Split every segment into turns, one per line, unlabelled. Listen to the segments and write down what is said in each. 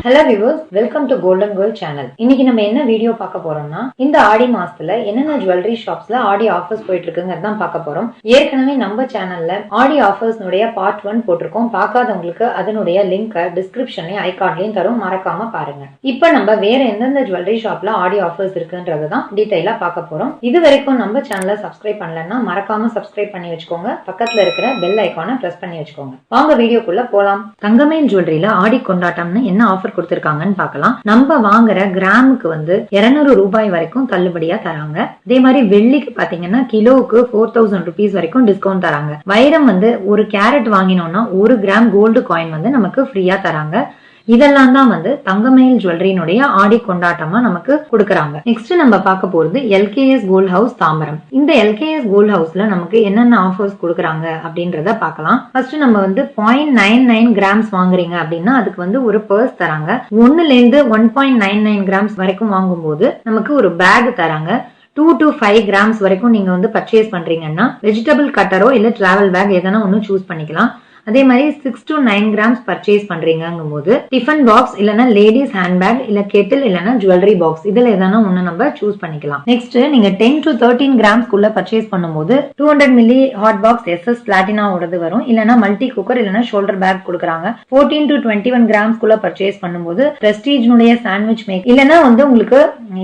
Hello viewers, welcome to Golden Girl channel. இன்னைக்கு நம்ம என்ன வீடியோ பார்க்க போறோம்னா இந்த ஆடி மாசத்துல என்னென்ன ஜுவல்லரி ஷாப்ஸ்ல ஆடி ஆஃபர்ஸ் போயிட்டு இருக்குங்கிறத தான் பார்க்க போறோம். ஏற்கனவே நம்ம சேனல்ல ஆடி ஆஃபர்ஸ் உடைய பார்ட் 1 போட்டிருக்கோம். பார்க்காதவங்களுக்கு அதனுடைய லிங்க் டிஸ்கிரிப்ஷன்லயும் ஐகார்ட்லயும் தரும், மறக்காம பாருங்க. இப்போ நம்ம வேற எந்தெந்த ஜுவல்லரி ஷாப்ல ஆடி ஆஃபர்ஸ் இருக்குன்றத தான் டீடைலா பார்க்க போறோம். இது வரைக்கும் நம்ம சேனலை சப்ஸ்கிரைப் பண்ணலன்னா மறக்காம சப்ஸ்கிரைப் பண்ணி வச்சுக்கோங்க. பக்கத்துல இருக்கிற பெல் ஐகானை பிரஸ் பண்ணி வச்சுக்கோங்க. வாங்க வீடியோக்குள்ள போலாம். தங்கமயில் ஜுவல்லரியில ஆடி கொண்டாட்டம்னு என்ன ஆஃபர் கொடுத்திருக்காங்கன்னு பார்க்கலாம். நம்ம வாங்குற கிராமுக்கு வந்து 200 ரூபாய் வரைக்கும் தள்ளுபடியா தராங்க. அதே மாதிரி வெள்ளிக்கு பாத்தீங்கன்னா கிலோவுக்கு 4000 rupees வரைக்கும் டிஸ்கவுண்ட் தராங்க. வைரம் வந்து ஒரு கேரட் வாங்கினோம்னா 1 கிராம் கோல்டு காயின் வந்து நமக்கு ஃப்ரீயா தராங்க. இதெல்லாம் தான் வந்து தங்கமயில் ஜுவல்லரியினுடைய ஆடி கொண்டாட்டமா நமக்கு கொடுக்கறாங்க. நெக்ஸ்ட் நம்ம பார்க்க போறது LKS கோல்ட் ஹவுஸ் தாம்பரம். இந்த LKS கோல்ட் ஹவுஸ்ல நமக்கு என்னென்ன ஆஃபர்ஸ் கொடுக்கறாங்க அப்படின்றத பார்க்கலாம். ஃபர்ஸ்ட் நம்ம வந்து 0.99 கிராம்ஸ் வாங்குறீங்க அப்படின்னா அதுக்கு வந்து ஒரு பர்ஸ் தராங்க. 1ல இருந்து 1.99 கிராம்ஸ் வரைக்கும் வாங்கும்போது நமக்கு ஒரு பேக் தராங்க. 2 to 5 கிராம்ஸ் வரைக்கும் நீங்க வந்து பர்ச்சேஸ் பண்றீங்கன்னா வெஜிடபிள் கட்டரோ இல்ல டிராவல் பேக் எதனா ஒன்னு சூஸ் பண்ணிக்கலாம். அதே மாதிரி 6 to 9 கிராம்ஸ் பர்ச்சேஸ் பண்றீங்கும் போது டிஃபன் பாக்ஸ் இல்லனா லேடிஸ் ஹேண்ட் பேக் இல்ல கெட்டில் இல்லனா ஜுவல்லரி பாக்ஸ் இதுல எதனா ஒண்ணு நம்ம சூஸ் பண்ணிக்கலாம். நெக்ஸ்ட் நீங்க 10 to 13 கிராம்ஸ் குள்ள பர்ச்சேஸ் பண்ணும்போது 200 milli hot box SS platina ஓடது வரும். இல்லனா மல்டி குக்கர் இல்லனா ஷோல்டர் பேக் கொடுக்கறாங்க. 14 to 21 கிராம்ஸ் குள்ள பர்ச்சேஸ் பண்ணும்போது பிரஸ்டீஜ் உடைய சாண்ட்விச் மேக் இல்லனா வந்து உங்களுக்கு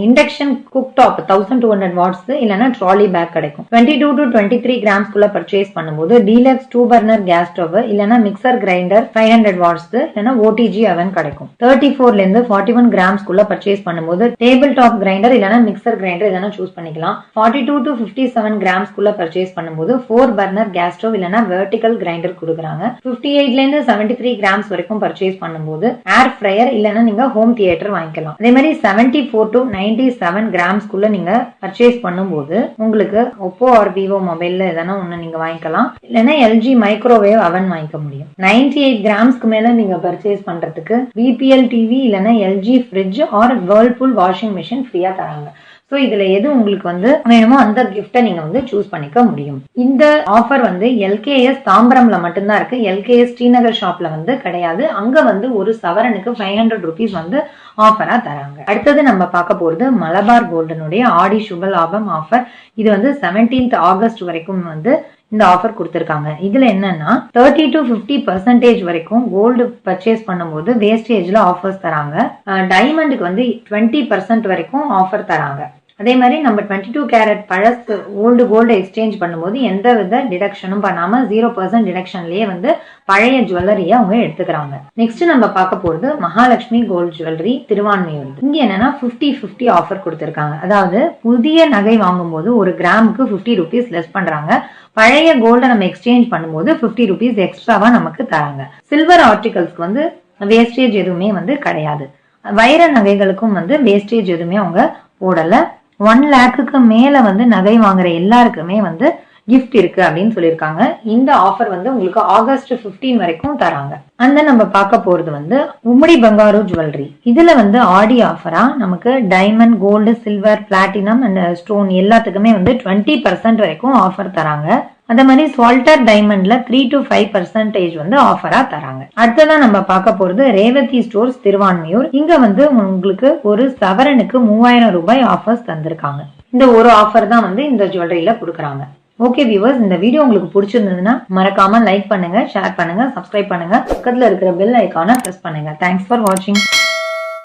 இண்டக்ஷன் குக் டாப் 1200 வாட்ஸ் இல்லனா ட்ராலி பேக் கிடைக்கும். 22 to 23 கிராம்ஸ் குள்ள பர்ச்சேஸ் பண்ணும்போது டீலக்ஸ் 2 பர்னர் கேஸ் ஸ்டவ் இல்லனா மிக்சர் கிரைண்டர் 500 வாட்ஸ் இல்லனா OTG அவன் கிடைக்கும். 34ல இருந்து 41 கிராம்ஸ் குள்ள பர்ச்சேஸ் பண்ணும்போது டேபிள் டாப் கிரைண்டர் இல்லனா மிக்சர் கிரைண்டர் எதனா சூஸ் பண்ணிக்கலாம். 42 to 57 கிராம்ஸ் குள்ள பர்ச்சேஸ் பண்ணும்போது 4 பர்னர் கேஸ் ஸ்டவ் இல்லனா வெர்டிகல் கிரைண்டர் கொடுக்கறாங்க. 58ல இருந்து 73 கிராம்ஸ் வரைக்கும் பர்ச்சேஸ் பண்ணும்போது ஏர் ஃப்ரையர் இல்லனா நீங்க ஹோம் தியேட்டர் வாங்கிக்கலாம். அதே மாதிரி 74 to 97 கிராம்ஸ் குள்ள நீங்க பர்ச்சேஸ் பண்ணும்போது உங்களுக்கு Oppo or Vivo மொபைல்ல எதனா ஒன்னு நீங்க வாங்கிக்கலாம். இல்லனா LG மைக்ரோவேவ் அவன் வாங்கிக்க முடியும். 98 கிராம்ஸ்க்கு மேல நீங்க பர்ச்சேஸ் பண்றதுக்கு VPL டிவி இல்லனா LG fridge R Whirlpool washing machine ஃப்ரீயா தராங்க. சோ இதுல எது உங்களுக்கு வந்து வேணுமோ அந்த கிஃப்ட நீங்க வந்து சூஸ் பண்ணிக்க முடியும். இந்த ஆஃபர் வந்து LKS தாம்பரம்ல மட்டும்தான் இருக்கு. LKS ஸ்ரீநகர் ஷாப்ல வந்து கிடையாது. அங்க வந்து ஒரு சவரனுக்கு 500 rupees வந்து ஆஃபரா தராங்க. அடுத்தது நம்ம பார்க்க போறது மலபார் கோல்டனுடைய ஆடி சுப லாபம் ஆஃபர். இது வந்து 17th ஆகஸ்ட் வரைக்கும் வந்து இந்த ஆஃபர் கொடுத்திருக்காங்க. இதுல என்னன்னா 30 to 50% வரைக்கும் கோல்டு பர்ச்சேஸ் பண்ணும்போது வேஸ்டேஜ்ல ஆஃபர்ஸ் தராங்க. டைமண்டுக்கு வந்து 20% வரைக்கும் ஆஃபர் தராங்க. அதே மாதிரி நம்ம 22 கேரட் பழசு ஓல்டு கோல்டு எக்ஸ்சேஞ்ச் பண்ணும்போது எந்த வித டிடக்ஷனும் பண்ணாம 0% டிடக்ஷன்லயே வந்து பழைய ஜுவல்லரிய அவங்க எடுத்துக்கிறாங்க. நெக்ஸ்ட் நம்ம பார்க்க போறது மகாலட்சுமி கோல்ட் ஜுவல்லரி திருவான்மையூர். இங்க என்னன்னா 50-50 ஆஃபர் கொடுத்திருக்காங்க. அதாவது புதிய நகை வாங்கும்போது ஒரு கிராமுக்கு 50 rupees லெஸ் பண்றாங்க. பழைய கோல்ட நம்ம எக்ஸ்சேஞ்ச் பண்ணும்போது 50 rupees எக்ஸ்ட்ராவா நமக்கு தராங்க. சில்வர் ஆர்டிகல்ஸ்க்கு வந்து வேஸ்டேஜ் எதுவுமே வந்து கிடையாது. வைர நகைகளுக்கும் வந்து வேஸ்டேஜ் எதுவுமே அவங்க போடல. 1 lakhக்கு மேல வந்து நகை வாங்குற எல்லாருக்குமே வந்து கிஃப்ட் இருக்கு அப்படின்னு சொல்லியிருக்காங்க. இந்த ஆஃபர் வந்து உங்களுக்கு ஆகஸ்ட் 15 வரைக்கும் தராங்க. அந்த நம்ம பார்க்க போறது வந்து உம்முடி பங்காரு ஜுவல்லரி. இதுல வந்து ஆடி ஆஃபரா நமக்கு diamond gold silver platinum and stone எல்லாத்துக்குமே வந்து 20% வரைக்கும் ஆஃபர் தராங்க. அதே மாதிரி சால்டர் டைமண்ட்ல 3 to 5% வந்து ஆஃபரா தராங்க. அடுத்ததான் நம்ம பார்க்க போறது ரேவதி ஸ்டோர்ஸ் திருவான்மையூர். இங்க வந்து உங்களுக்கு ஒரு சவரனுக்கு 3000 ரூபாய் ஆஃபர்ஸ் தந்திருக்காங்க. இந்த ஒரு ஆஃபர் தான் வந்து இந்த ஜுவல்லரியில கொடுக்கறாங்க. ஓகே வியூவர்ஸ், இந்த வீடியோ உங்களுக்கு பிடிச்சிருந்ததுன்னா மறக்காம லைக் பண்ணுங்க, ஷேர் பண்ணுங்க, சப்ஸ்கிரைப் பண்ணுங்க, பக்கத்துல இருக்கிற பெல் ஐகானை பிரஸ் பண்ணுங்க. தேங்க்ஸ் ஃபார் வாட்சிங்.